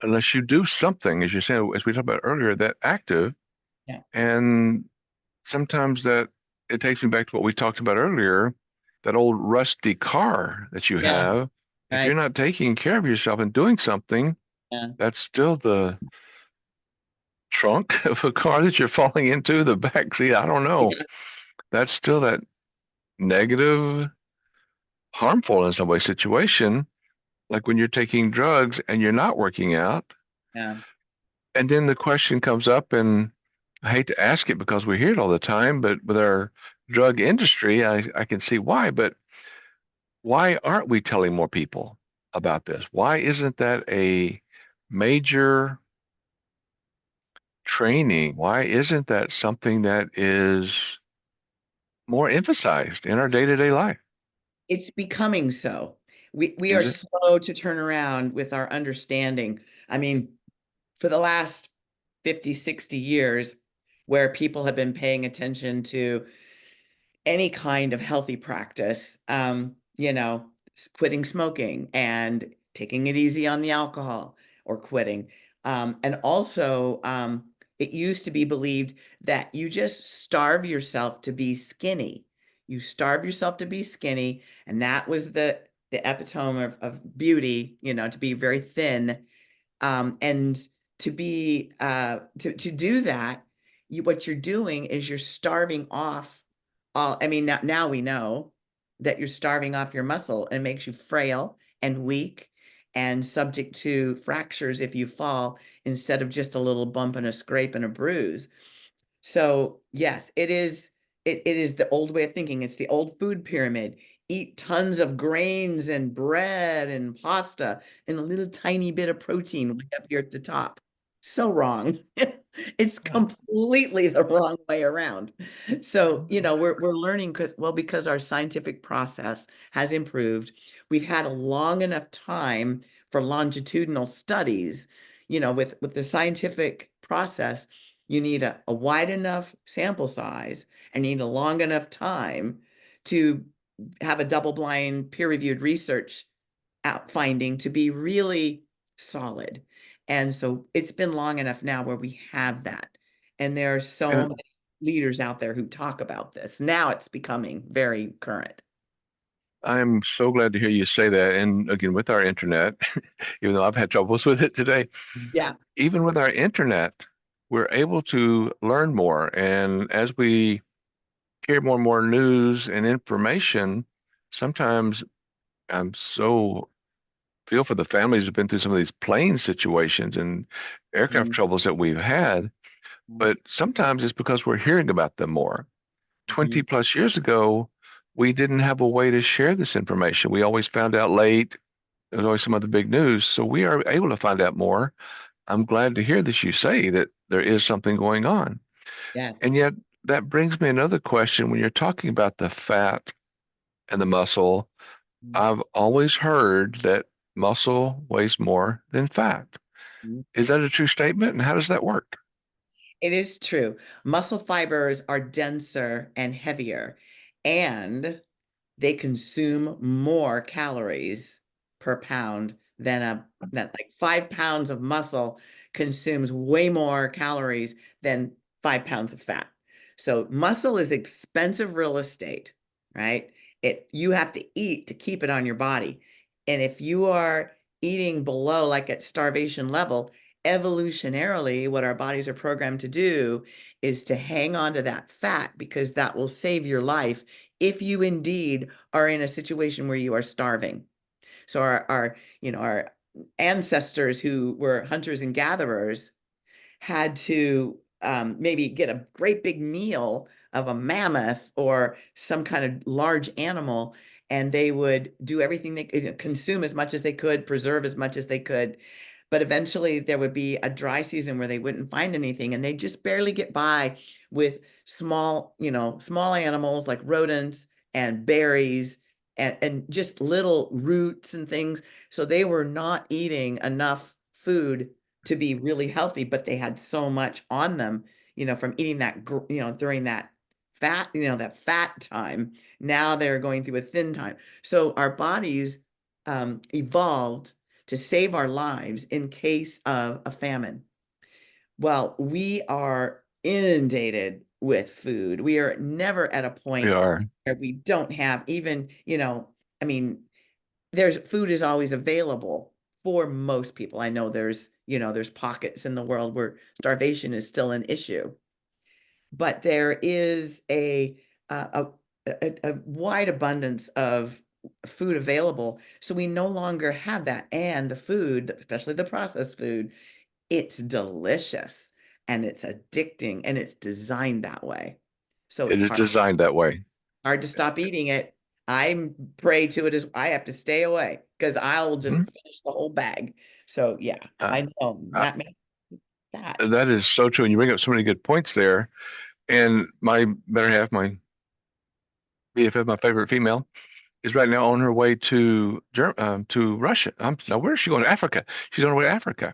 Unless you do something, as you said, as we talked about earlier, that active, Yeah. and sometimes that it takes me back to what we talked about earlier, that old rusty car that you Yeah. have. If you're Right. not taking care of yourself and doing something, Yeah. that's still the trunk of a car that you're falling into, the back seat. I don't know. Yeah. That's still that negative, harmful in some way situation, like when you're taking drugs and you're not working out. Yeah. And then the question comes up, and I hate to ask it because we hear it all the time, but with our drug industry, I can see why. But why aren't we telling more people about this? Why isn't that a major training? Why isn't that something that is more emphasized in our day-to-day life? It's becoming so. We are Is it? slow to turn around with our understanding. I mean, for the last 50, 60 years, where people have been paying attention to any kind of healthy practice, quitting smoking and taking it easy on the alcohol or quitting. And also it used to be believed that you just starve yourself to be skinny. You starve yourself to be skinny, and that was the epitome of beauty, to be very thin. And to do that, what you're doing is you're starving off all. I mean, now we know that you're starving off your muscle and it makes you frail and weak and subject to fractures if you fall instead of just a little bump and a scrape and a bruise. So yes, it is the old way of thinking. It's the old food pyramid. Eat tons of grains and bread and pasta and a little tiny bit of protein way up here at the top. So wrong. It's Yeah. completely the wrong way around. So, we're learning because our scientific process has improved. We've had a long enough time for longitudinal studies, with the scientific process. You need a wide enough sample size and you need a long enough time to have a double-blind peer-reviewed research out finding to be really solid. And so it's been long enough now where we have that. And there are so And many leaders out there who talk about this. Now it's becoming very current. I'm so glad to hear you say that. And again, with our internet, even though I've had troubles with it today, Yeah. even with our internet, we're able to learn more. And as we hear more and more news and information, sometimes I'm so feel for the families who've been through some of these plane situations and aircraft Mhm. troubles that we've had. But sometimes it's because we're hearing about them more. 20 Mhm. plus years ago, we didn't have a way to share this information. We always found out late. There was always some other big news. So we are able to find out more. I'm glad to hear that you say that there is something going on. Yes. And yet, that brings me another question. When you're talking about the fat and the muscle, I've always heard that muscle weighs more than fat. Is Mhm. that a true statement? And how does that work? It is true. Muscle fibers are denser and heavier, and they consume more calories per pound than like 5 pounds of muscle consumes way more calories than 5 pounds of fat. So muscle is expensive real estate, right? You have to eat to keep it on your body. And if you are eating below, like at starvation level, evolutionarily, what our bodies are programmed to do is to hang on to that fat because that will save your life if you indeed are in a situation where you are starving. So our ancestors who were hunters and gatherers had to maybe get a great big meal of a mammoth or some kind of large animal, and they would do everything they could, consume as much as they could, preserve as much as they could. But eventually there would be a dry season where they wouldn't find anything, and they just barely get by with small animals like rodents and berries and just little roots and things. So they were not eating enough food to be really healthy, but they had so much on them, from eating that, during that fat time. Now they're going through a thin time. So our bodies evolved to save our lives in case of a famine. Well, we are inundated with food. We are never at a We point are. where we don't have even, I mean, there's food is always available for most people. I know there's pockets in the world where starvation is still an issue, but there is a wide abundance of food available. So we no longer have that. And the food, especially the processed food, it's delicious and it's addicting and it's designed that way. So It it's is hard designed that way. hard to stop eating it. I'm prey to it as I have to stay away because I'll just Mhm. finish the whole bag. So yeah, Uh, I know uh, that makes that. that is so true. And you bring up so many good points there. And my better half, my BFF, my favorite female, is right now on her way to Russia. Now, where is she going? Africa. She's on her way to Africa.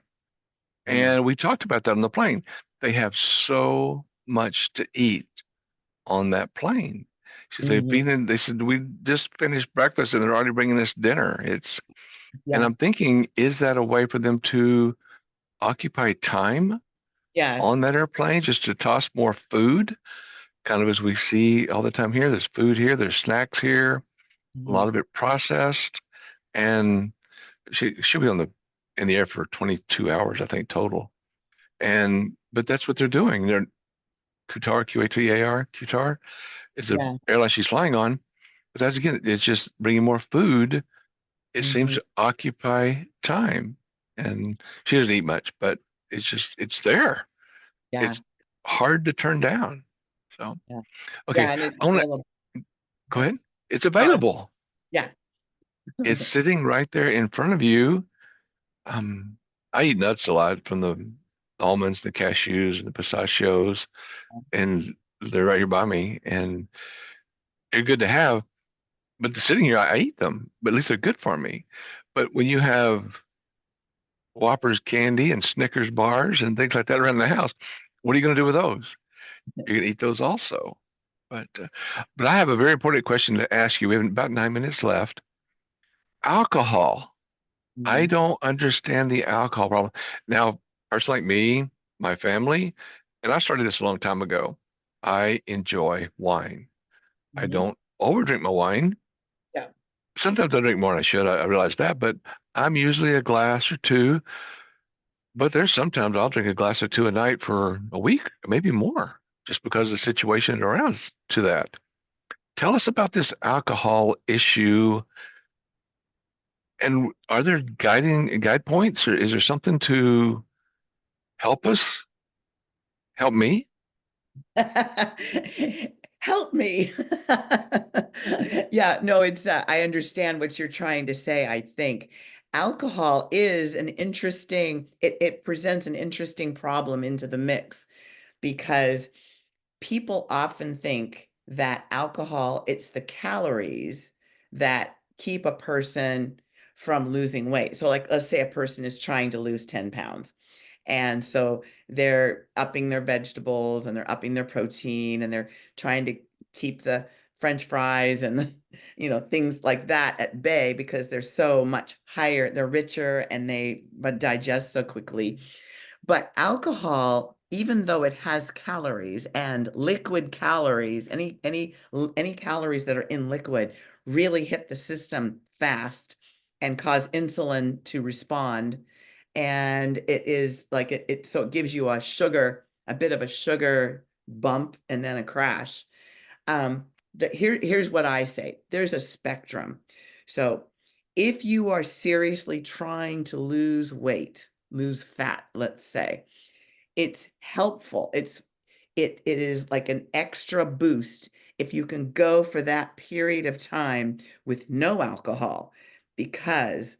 Mm, And we talked about that on the plane. They have so much to eat on that plane. She said, mhm. they said, we just finished breakfast and they're already bringing us dinner. And Yeah. I'm thinking, is that a way for them to occupy time Yes. on that airplane just to toss more food, kind of as we see all the time here. There's food here, there's snacks here, a lot Mhm. of it processed. And she'll be on the in the air for 22 hours, I think, total. And but that's what they're doing. They're Qatar, QATAR, Qatar is the Yeah. airline she's flying on. But that's again, it's just bringing more food. It seems Mhm. to occupy time. And she doesn't eat much, but it's there. Yeah. It's hard to turn down. So, Yeah. okay, Yeah, and it's I want to available. go Yeah. ahead. It's Uh, available. yeah. It's sitting right there in front of you. Um, I eat nuts a lot from the almonds, the cashews, and the pistachios, and they're right here by me, and they're good to have. But sitting here, I eat them, but at least they're good for me. But when you have Whoppers candy and Snickers bars and things like that around the house, what are you going to do with those? You're going to eat those also. But uh, but I have a very important question to ask you. We have about 9 minutes left. Alcohol. I Mhm. don't understand the alcohol problem. Now, a person like me, my family, and I started this a long time ago. I enjoy wine. I Mhm. don't overdrink my wine. Yeah. Sometimes I drink more than I should. I realize that, but I'm usually a glass or two. But there's sometimes I'll drink a glass or two a night for a week, maybe more, just because the situation around to that. Tell us about this alcohol issue. And are there guide points, or is there something to help us, help me? Help me. Yeah, no, it's I understand what you're trying to say, I think. Alcohol is an interesting, it presents an interesting problem into the mix because people often think that alcohol, it's the calories that keep a person from losing weight. So, like, let's say a person is trying to lose 10 pounds. And so they're upping their vegetables and they're upping their protein and they're trying to keep the French fries and the, things like that at bay because they're so much higher, they're richer and they but digest so quickly. But alcohol, even though it has calories and liquid calories, any calories that are in liquid really hit the system fast and cause insulin to respond. And it is like so it gives you a bit of a sugar bump and then a crash. Here's what I say. There's a spectrum. So if you are seriously trying to lose weight, lose fat, let's say, it's helpful. It is like an extra boost if you can go for that period of time with no alcohol because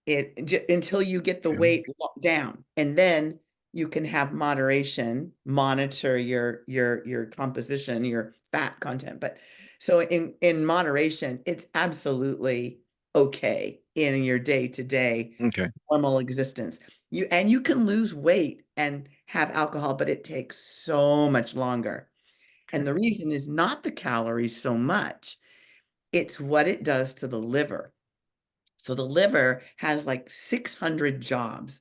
until you get the Okay. weight down, and then you can have moderation, monitor your composition, your fat content. But so in moderation, it's absolutely okay in your day-to-day Okay. normal existence. You can lose weight and have alcohol, but it takes so much longer. And Okay. the reason is not the calories so much, it's what it does to the liver. So the liver has like 600 jobs,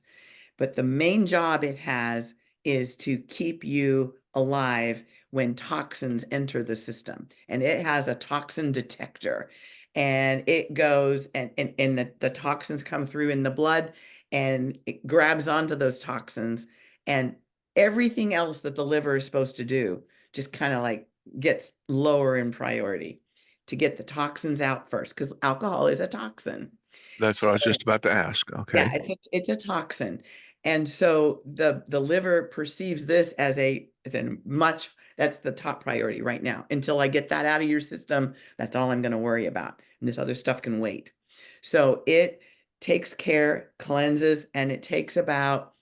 but the main job it has is to keep you alive when toxins enter the system. And it has a toxin detector. And it goes and the toxins come through in the blood and it grabs onto those toxins. And everything else that the liver is supposed to do just kind of like gets lower in priority to get the toxins out first, because alcohol is a toxin. That's So what I was just about to ask. yeah, Okay. it's a toxin. And so the liver perceives this as a much that's the top priority right now. Until I get that out of your system, that's all I'm going to worry about. And this other stuff can wait. So it takes care, cleanses, and it takes about,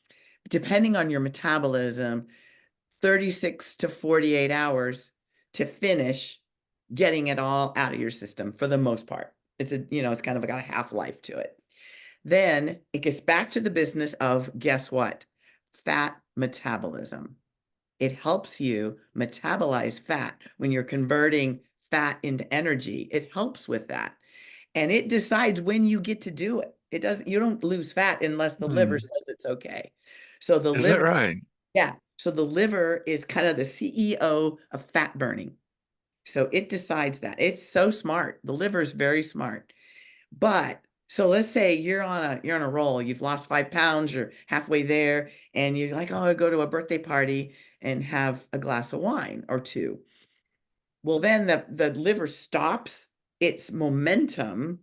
depending on your metabolism, 36 to 48 hours to finish getting it all out of your system for the most part. It's kind of got a half-life to it. Then it gets back to the business of, guess what? Fat metabolism. It helps you metabolize fat when you're converting fat into energy. It helps with that. And it decides when you get to do it. You don't lose fat unless the liver Hmm. says it's okay. So the Is that liver, right? yeah. So the liver is kind of the CEO of fat burning. So it decides that. It's so smart. The liver is very smart. But so let's say you're on a roll, you've lost 5 pounds, you're halfway there, and you're like, oh, I'll go to a birthday party and have a glass of wine or two. Well, then the liver stops its momentum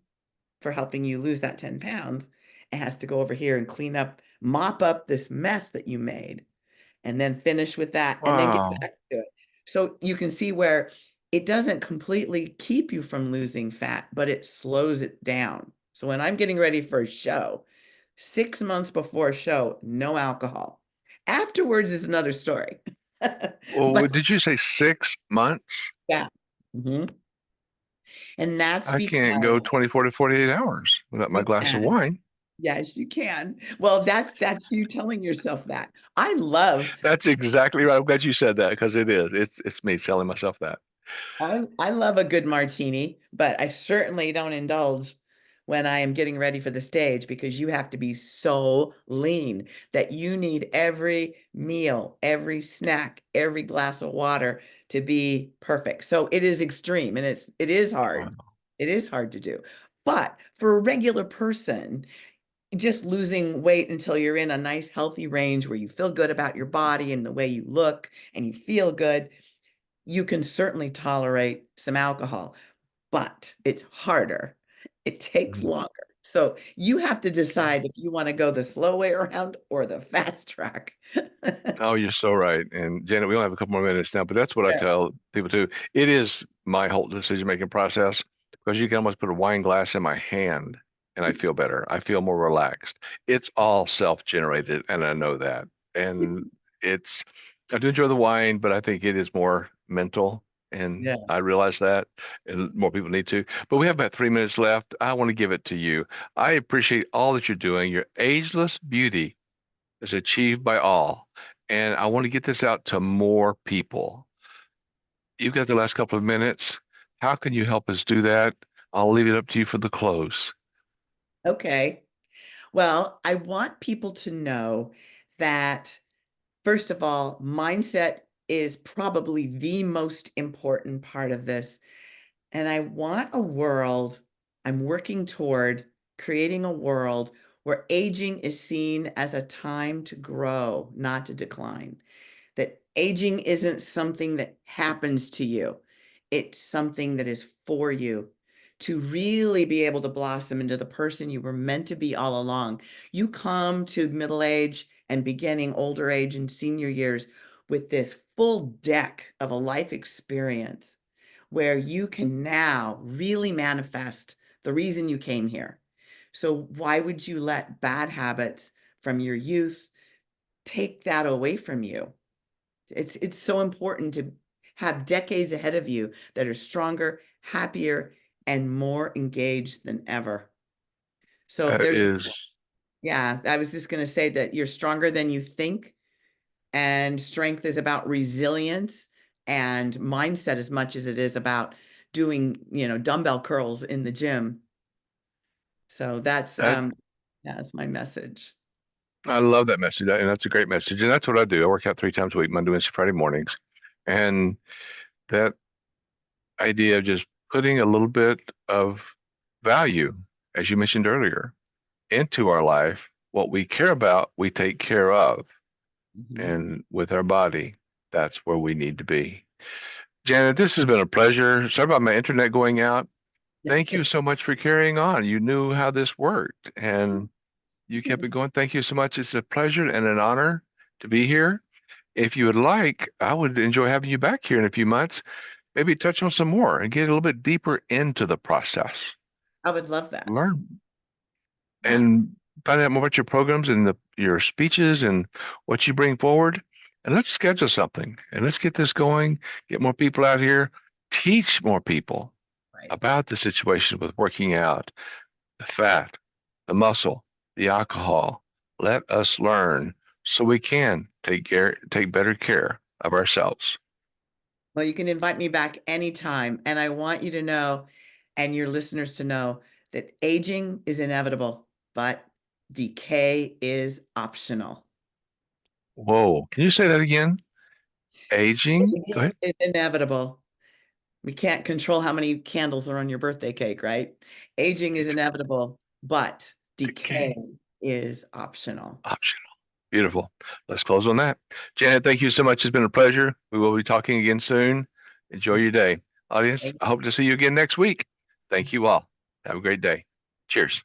for helping you lose that 10 pounds. It has to go over here and clean up, mop up this mess that you made, and then finish with that and then get Wow. back to it. So you can see where it doesn't completely keep you from losing fat, but it slows it down. So when I'm getting ready for a show, 6 months before a show, no alcohol. Afterwards is another story. Well, But did you say 6 months? yeah. Mhm. And that's I can't go because 24 to 48 hours without my you glass of can. wine. Yes, you can. Well, that's you telling yourself that. I love That's exactly right. I'm glad you said that because it is. It's me telling myself that. I love a good martini, but I certainly don't indulge when I am getting ready for the stage because you have to be so lean that you need every meal, every snack, every glass of water to be perfect. So it is extreme and it is hard. Wow. It is hard to do. But for a regular person, just losing weight until you're in a nice healthy range where you feel good about your body and the way you look and you feel good, you can certainly tolerate some alcohol, but it's harder. It takes Mhm. longer. So you have to decide if you want to go the slow way around or the fast track. Oh, you're so right. And Janet, we only have a couple more minutes now, but that's what I Yeah. tell people too. It is my whole decision-making process because you can almost put a wine glass in my hand and I feel better. I feel more relaxed. It's all self-generated, and I know that. And it's, I do enjoy the wine, but I think it is more mental. And Yeah. I realize that, and more people need to. But we have about 3 minutes left. I want to give it to you. I appreciate all that you're doing. Your ageless beauty is achieved by all. And I want to get this out to more people. You've got the last couple of minutes. How can you help us do that? I'll leave it up to you for the close. Okay. Well, I want people to know that, first of all, mindset is probably the most important part of this. And I want a world, I'm working toward creating a world where aging is seen as a time to grow, not to decline. That aging isn't something that happens to you, it's something that is for you to really be able to blossom into the person you were meant to be all along. You come to middle age and beginning older age and senior years with this full deck of a life experience where you can now really manifest the reason you came here. So, why would you let bad habits from your youth take that away from you? It's so important to have decades ahead of you that are stronger, happier, and more engaged than ever. So if That there's, is, yeah, I was just going to say that you're stronger than you think, and strength is about resilience and mindset as much as it is about doing, dumbbell curls in the gym. So that that's my message. I love that message. And that's a great message. And that's what I do. I work out 3 times a week, Monday, Wednesday, Friday mornings. And that idea of just putting a little bit of value, as you mentioned earlier, into our life, what we care about, we take care of. Mhm. And with our body, that's where we need to be. Janet, this has been a pleasure. Sorry about my internet going out. That's Thank you okay. so much for carrying on. You knew how this worked and you kept it going. Thank you so much. It's a pleasure and an honor to be here. If you would like, I would enjoy having you back here in a few months, maybe touch on some more and get a little bit deeper into the process. I would love that. Learn Yeah. and find out more about your programs and your speeches and what you bring forward. And let's schedule something and let's get this going, get more people out here, teach more people Right. about the situation with working out, the fat, the muscle, the alcohol. Let us learn so we can take better care of ourselves. Well, you can invite me back anytime. And I want you to know, and your listeners to know, that aging is inevitable, but decay is optional. Whoa. Can you say that again? Aging? Go Aging ahead. is inevitable. We can't control how many candles are on your birthday cake, right? Aging is inevitable, but decay Okay. is optional. Optional. Beautiful. Let's close on that. Janet, thank you so much. It's been a pleasure. We will be talking again soon. Enjoy your day. Audience, Thank I hope to see you again next week. Thank you all. Have a great day. Cheers.